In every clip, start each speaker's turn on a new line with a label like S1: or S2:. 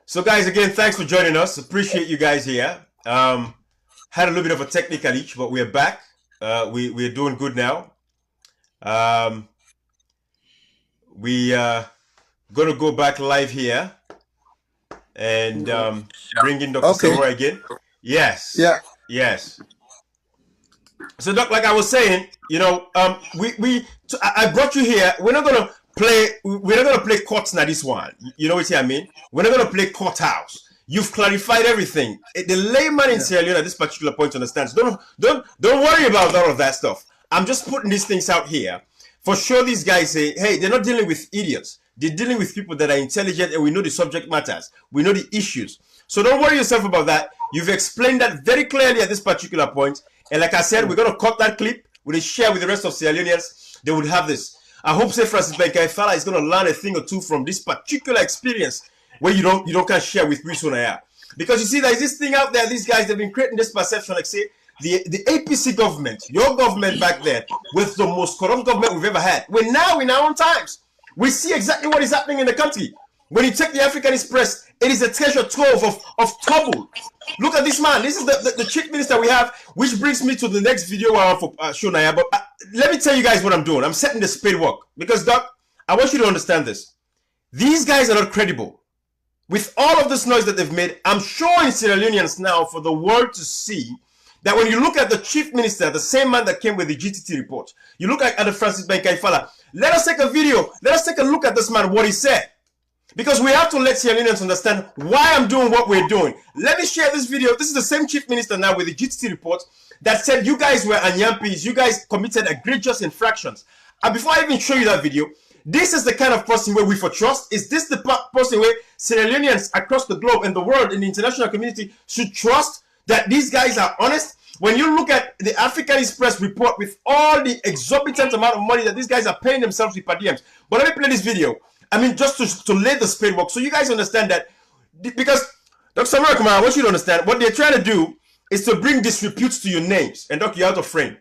S1: So, guys, again, thanks for joining us. Appreciate you guys here. Had a little bit of a technical glitch, but we're back. We're doing good now. We gonna go back live here and bring in Dr.
S2: Okay.
S1: Savoy again. Yes.
S2: Yeah.
S1: Yes. So, Doc, like I was saying, you know, I brought you here. We're not gonna play courts now. This one, you know what I mean? We're not gonna play courthouse. You've clarified everything. The layman in Sierra Leone at this particular point understands. Don't worry about all of that stuff. I'm just putting these things out here. For sure, these guys say, hey, they're not dealing with idiots. They're dealing with people that are intelligent and we know the subject matters. We know the issues. So don't worry yourself about that. You've explained that very clearly at this particular point. And like I said, we're going to cut that clip. We'll share with the rest of Sierra Leoneans. They would have this. I hope Sir Francis Benkai-Fala is going to learn a thing or two from this particular experience where you don't can share with Prisonaya. Because you see, there's this thing out there, these guys, they've been creating this perception, like say, the APC government, your government back then, was the most corrupt government we've ever had. We're now in our own times. We see exactly what is happening in the country. When you take the African Express, it is a treasure trove of trouble. Look at this man. This is the chief minister we have, which brings me to the next video I want for Shonaya. But let me tell you guys what I'm doing. I'm setting the spade work. Because, Doc, I want you to understand this. These guys are not credible. With all of this noise that they've made, I'm showing Sierra Leoneans now for the world to see that when you look at the chief minister, the same man that came with the GTT report, you look at the Francis Benkai-Fala, let us take a video, let us take a look at this man, what he said. Because we have to let Sierra Leoneans understand why I'm doing what we're doing. Let me share this video. This is the same chief minister now with the GTT report that said you guys were anyampis, you guys committed egregious infractions. And before I even show you that video, this is the kind of person where we for trust. Is this the person where Sierra Leoneans across the globe and the world and the international community should trust that these guys are honest? When you look at the African Express report with all the exorbitant amount of money that these guys are paying themselves with per diems. But let me play this video. I mean, just to lay the spade work so you guys understand that. Because, Dr. Samuel, I want you to understand what they're trying to do is to bring disrepute to your names. And Doc, you're out of frame.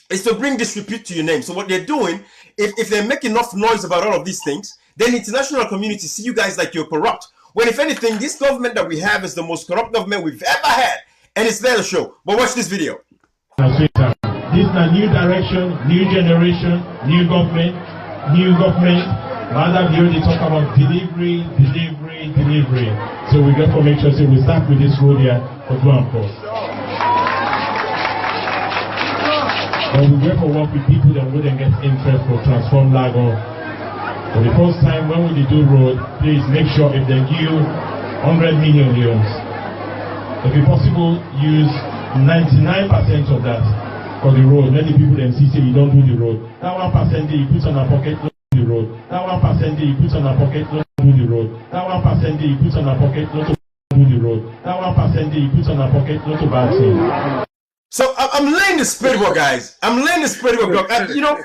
S1: It's to bring disrepute to your name. So what they're doing, if they make enough noise about all of these things, then the international community see you guys like you're corrupt. When if anything, this government that we have is the most corrupt government we've ever had. And it's there to show. But watch this video.
S3: This is a new direction, new generation, new government. Rather than they talk about delivery. So we therefore make sure we start with this road here for 2 and 4. But we therefore work with people that wouldn't get interest for transform Lagos. For the first time when we do road, please make sure if they give 100 million euros, if it's possible, use 99% of that for the road. Many people then see say you don't do the road. That 1% you put on a pocket, don't do the road. That 1% you put on a pocket, don't do the road. That 1% you put on a pocket, don't do the road. That 1% you put on a pocket, not to bad thing.
S1: So I'm laying the spade work, guys. I'm laying the spade work. You know,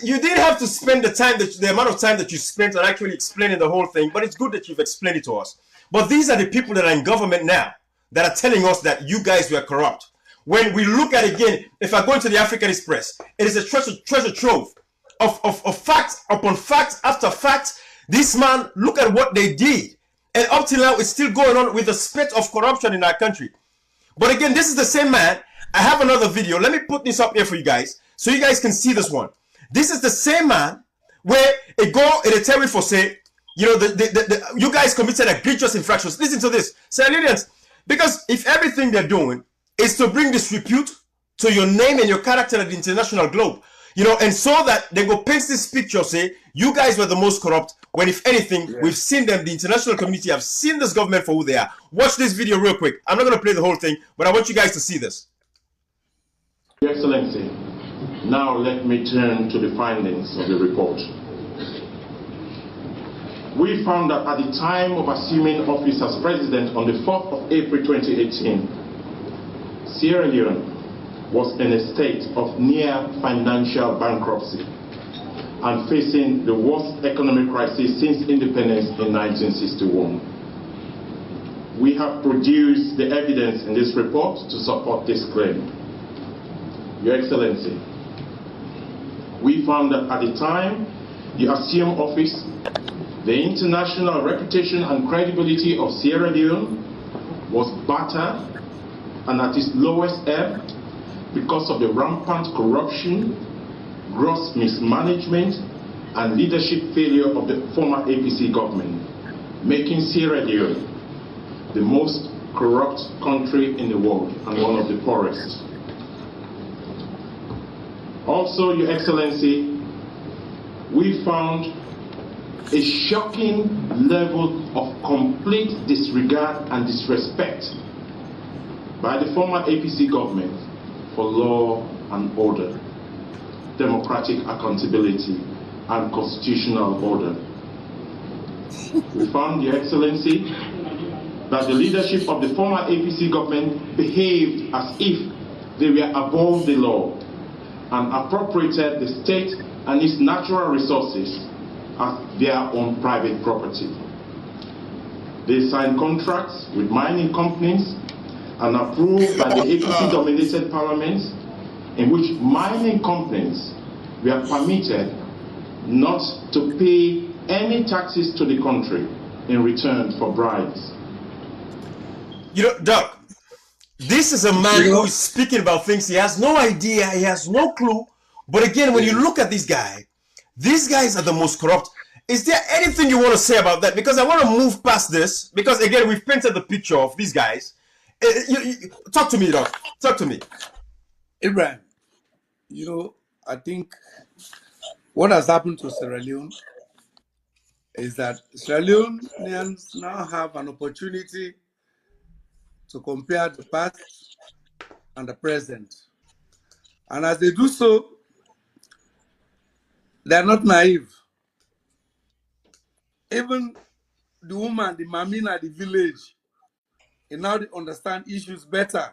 S1: you didn't have to spend the amount of time that you spent on actually explaining the whole thing, but it's good that you've explained it to us. But these are the people that are in government now that are telling us that you guys were corrupt. When we look at again, if I go into the African Express, it is a treasure trove of facts upon facts after facts. This man, look at what they did. And up till now, it's still going on with the spate of corruption in our country. But again, this is the same man. I have another video. Let me put this up here for you guys so you guys can see this one. This is the same man where it go in a territory for say, you know, you guys committed egregious infractions. Listen to this, Sierra Leoneans, because if everything they're doing is to bring disrepute to your name and your character at the international globe, you know, and so that they go paint this picture, say you guys were the most corrupt. When if anything, we've seen them, the international community have seen this government for who they are. Watch this video real quick. I'm not going to play the whole thing, but I want you guys to see this.
S4: Your Excellency, now let me turn to the findings of the report. We found that at the time of assuming office as president on the 4th of April 2018, Sierra Leone was in a state of near financial bankruptcy and facing the worst economic crisis since independence in 1961. We have produced the evidence in this report to support this claim. Your Excellency, we found that at the time you assumed office, The international reputation and credibility of Sierra Leone was battered and at its lowest ebb because of the rampant corruption, gross mismanagement, and leadership failure of the former APC government, making Sierra Leone the most corrupt country in the world and one of the poorest. Also, Your Excellency, we found a shocking level of complete disregard and disrespect by the former APC government for law and order, democratic accountability, and constitutional order. We found, Your Excellency, that the leadership of the former APC government behaved as if they were above the law and appropriated the state and its natural resources as their own private property. They signed contracts with mining companies and approved by the APC-dominated parliaments in which mining companies were permitted not to pay any taxes to the country in return for bribes.
S1: You know, Doc, this is a man who is speaking about things he has no idea, he has no clue. But again, when you look at this guy, these guys are the most corrupt. Is there anything you want to say about that? Because I want to move past this. Because again, we've painted the picture of these guys. Talk to me, Doc. Talk to me.
S2: Ibrahim, you know, I think what has happened to Sierra Leone is that Sierra Leoneans now have an opportunity to compare the past and the present. And as they do so, they are not naive. Even the woman, the mamina, the village, and now they understand issues better.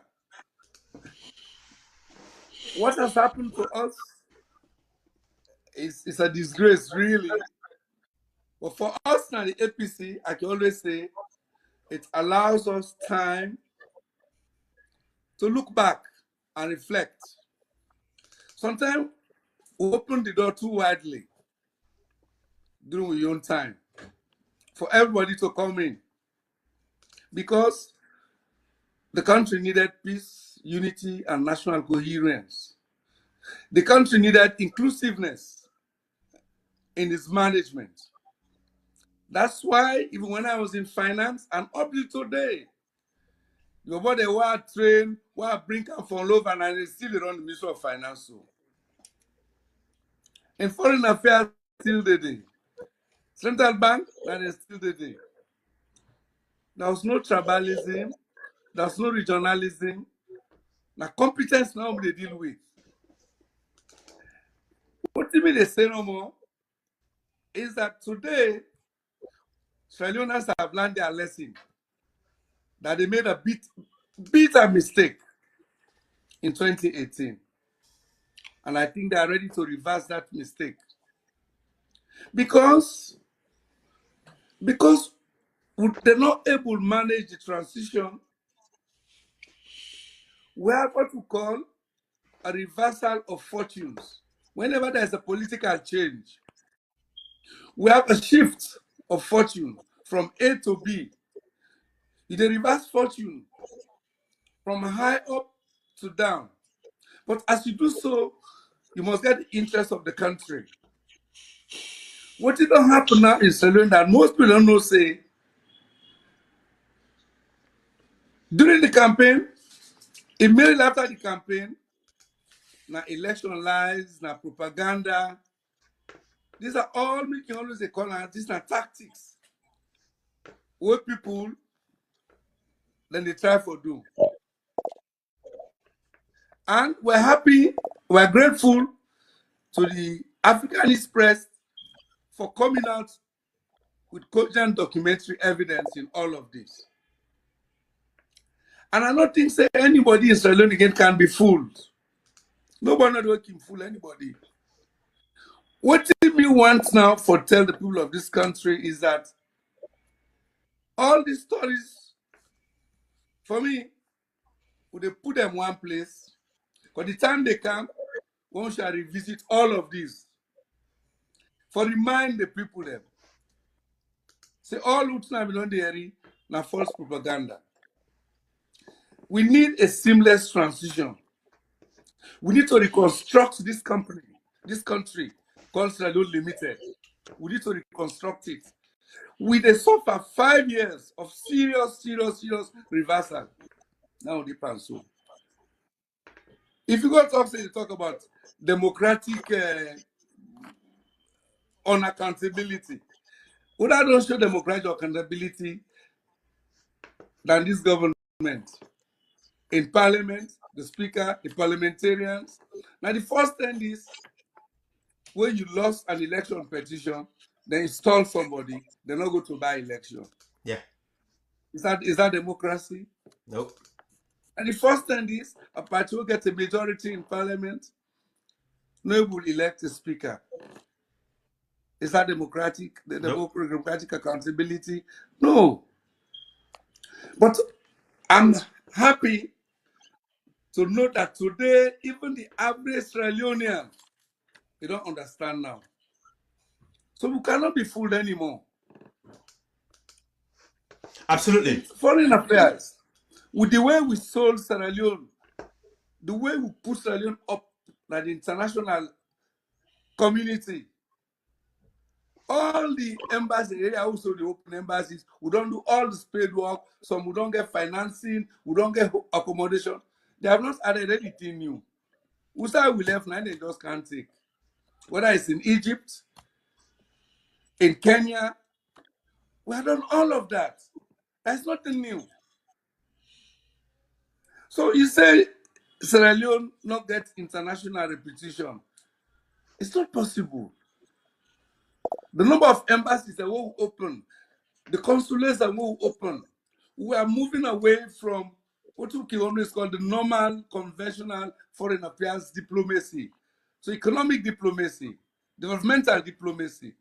S2: What has happened to us is a disgrace, really. But for us now, the APC, I can always say, it allows us time to look back and reflect. Sometimes we open the door too widely during your own time for everybody to come in, because the country needed peace, unity, and national coherence. The country needed inclusiveness in its management. That's why even when I was in finance and up to today, you know, they were trained, were bring them from love, and they still run the Ministry of Finance. So. In foreign affairs, still the day. Central bank, that is still the day. There was no tribalism, there was no regionalism. Now competence now they deal with. What do you mean they say no more? Is that today, Sierra Leoneans have learned their lesson. That they made a bitter mistake in 2018. And I think they are ready to reverse that mistake. Because they're not able to manage the transition, we have what we call a reversal of fortunes. Whenever there's a political change, we have a shift of fortune from A to B. You reverse fortune from high up to down. But as you do so, you must get the interest of the country. What did not happen now in Sierra Leone that most people don't know, say, during the campaign, immediately after the campaign, now election lies, now propaganda. These are all making always a call, and these are tactics. What people, then they try for do. And we're happy, we're grateful to the Africanist press for coming out with cogent documentary evidence in all of this. And I don't think say anybody in Sierra Leone again can be fooled. Nobody can fool anybody. What we want now for tell the people of this country is that all these stories, for me, would they put them one place? Because the time they come, one shall revisit all of these. For remind the people them say all Utna Milonderi na false propaganda. We need a seamless transition. We need to reconstruct this country called Sierra Leone Limited. We need to reconstruct it. We suffer 5 years of serious reversal. Now the so. If you go talk about democratic unaccountability, would I don't show democratic accountability than this government? In parliament, the speaker, the parliamentarians. Now the first thing is when you lost an election petition, then install somebody, they're not going to buy election.
S1: Yeah.
S2: Is that democracy?
S1: Nope.
S2: And the first thing is a party will get a majority in parliament, no one will elect a speaker. Is that democratic?
S1: Nope.
S2: Democratic accountability? No. But I'm happy to know that today, even the average Sierra Leonean, they don't understand now. So we cannot be fooled anymore.
S1: Absolutely.
S2: In foreign affairs, with the way we sold Sierra Leone, the way we put Sierra Leone up like the international community, all the embassies, also the open embassies, we don't do all the paid work, some we don't get financing, we don't get accommodation. They have not added anything new. We left, now they just can't take. Whether it's in Egypt, in Kenya, we have done all of that. That's nothing new. So you say Sierra Leone not get international reputation. It's not possible. The number of embassies that will open, the consulates that will open, we are moving away from what we can always call the normal, conventional foreign affairs diplomacy. So economic diplomacy, developmental diplomacy.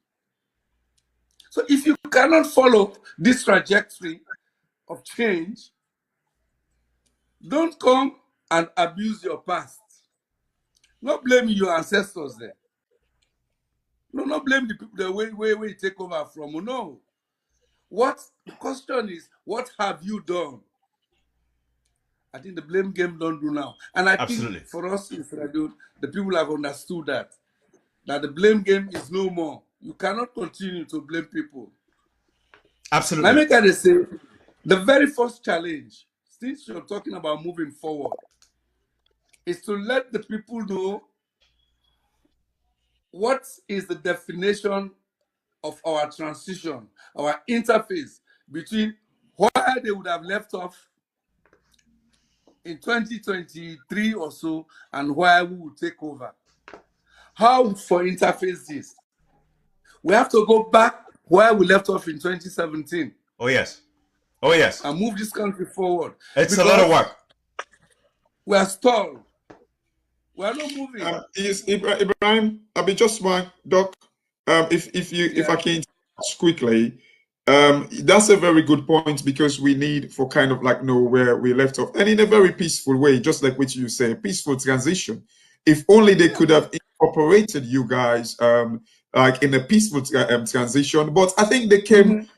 S2: So if you cannot follow this trajectory of change, don't come and abuse your past. Not blame your ancestors there. No, not blame the people the way you take over from. No. The question is, what have you done? I think the blame game don't do now. And I think for us in Sierra Leone, the people have understood that the blame game is no more. You cannot continue to blame people.
S1: Absolutely.
S2: Let me kind of say, the very first challenge, since you're talking about moving forward, is to let the people know what is the definition of our transition, our interface between where they would have left off in 2023 or so and where we will take over. How for interface this? We have to go back where we left off in 2017.
S1: Oh, yes. Oh, yes.
S2: And move this country forward.
S1: It's a lot of work.
S2: We are stalled. We are not moving.
S5: Ibrahim, I'll be just one, Doc. If I can quickly, that's a very good point, because we need for kind of like know where we left off, and in a very peaceful way, just like what you say, peaceful transition. If only they could have incorporated you guys like in a peaceful transition, but I think they came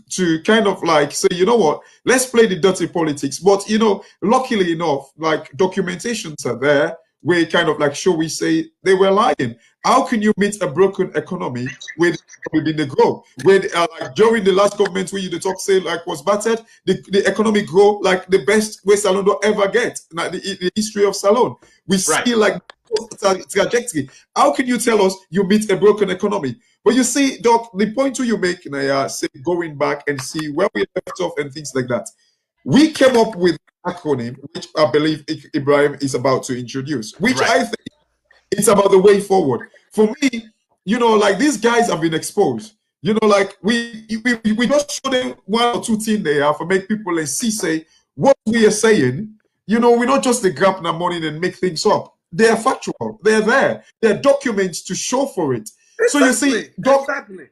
S5: to kind of like say, you know what, let's play the dirty politics. But you know, luckily enough, like documentations are there where kind of like show we say they were lying. How can you meet a broken economy within the growth? When like during the last government where you talk say like was battered, the economy grow like the best way Salone don't ever get. Like the history of Salone, we see like trajectory. How can you tell us you meet a broken economy? But you see, Doc, the point you make, Naya, say going back and see where we left off and things like that. We came up with an acronym, which I believe Ibrahim is about to introduce, which I think it's about the way forward. For me, you know, like these guys have been exposed. You know, like we just show them one or two things there for make people and see say what we are saying. You know, we're not just the grab in the morning and make things up. They are factual. They're there. There are documents to show for it.
S2: Exactly.
S5: So you see, Doc,
S2: exactly.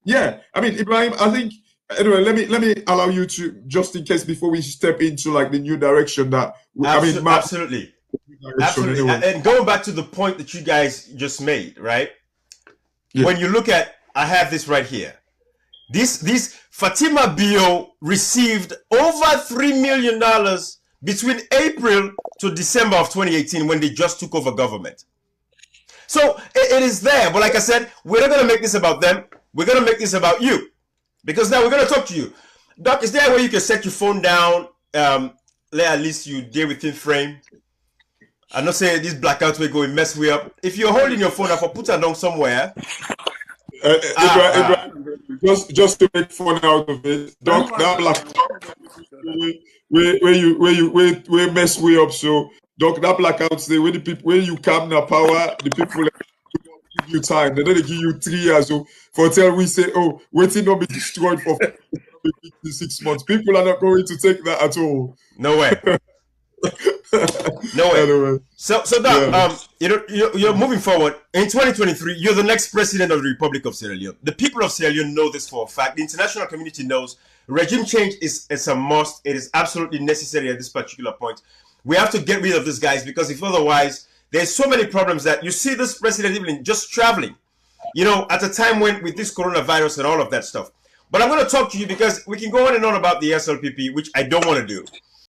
S5: Yeah, I mean, Ibrahim, I think anyway. Let me allow you to, just in case before we step into like the new direction that
S1: absolutely. Absolutely.
S5: Anyway.
S1: And going back to the point that you guys just made, right? Yeah. When you look at, I have this right here. This Fatima Bio received over $3 million between April to December of 2018 when they just took over government. So it is there. But like I said, we're not going to make this about them. We're going to make this about you. Because now we're going to talk to you. Doc, is there a way you can set your phone down? Let at least you deal within frame. I'm not saying this blackout will go and mess me up. If you're holding your phone up or put it down somewhere.
S5: Just to make fun out of it, Doc, that blackout where mess way up. So Doc, that blackout say when the people when you come na power, the people give you time. Then they give you 3 years. So for tell we say, oh, waiting not be destroyed for 6 months. People are not going to take that at all.
S1: No way. No way.
S5: Anyway.
S1: So Doc, you're moving forward. In 2023, you're the next president of the Republic of Sierra Leone. The people of Sierra Leone know this for a fact. The international community knows regime change is a must. It is absolutely necessary at this particular point. We have to get rid of these guys because if otherwise, there's so many problems that you see this president even just traveling, at a time when with this coronavirus and all of that stuff. But I'm going to talk to you because we can go on and on about the SLPP, which I don't want to do.